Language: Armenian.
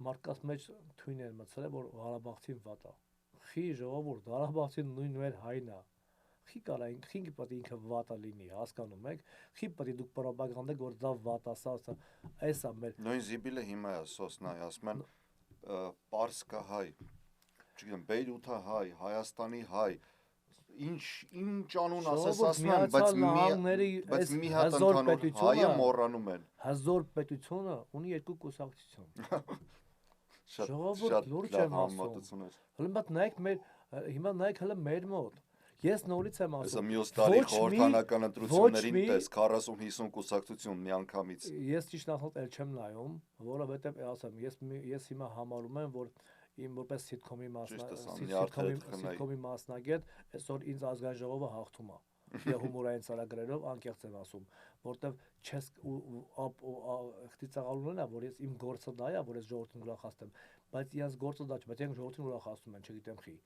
մարդկանց մեջ թույն են մցրել, որ Ղարաբաղցին վատ է։ Խի ժողովուրդ, Ղարաբաղցին նույն մեր հայն է։ Խի կարա պետք է ինքը վատը լինի, հասկանում եք։ Խի պետք է դուք պրոպագանդեք, որ դա վատ է, այս է մեր։ Նույն Զիբիլը հիմա է Սոսնայ, ասում են Պարսկա հայ, չգիտեմ, Բեյրութա հայ, Հայաստանի հայ, ինչ անուն ասես ասում են, բայց մի հատ ընդհանուր հայը մոռանում են։ Հզոր պետությունը ունի երկու կուսակցություն։ Ժողովուրդ լուրջ եմ ասում։ Հիմա նայեք հələ մեր մոտ։ Ես նորից եմ ասում։ Այսա մյուս տարի խորհրդանական ընտրություններին տես 40-50 կուսակցություն միանգամից։ Ես ճիշտ ասած էլ չեմ նայում, որովհետև ասեմ, ես հիմա համարում եմ, որ իմ որպես սիթքոմի մասնագետ, այսօր ինձ ազգային ժողովը հաղթում է։ Եվ հումորային ծրագրերով անկեղծ եմ ասում, որտեվ չես ծաղալուն է, որ ես իմ գործը դա է, որ ես ժողովրդին ուրախացնեմ, բայց իրենց գործը դա չէ, բայց իրենք ժողովրդին ուրախացնում են, չգիտեմ խի։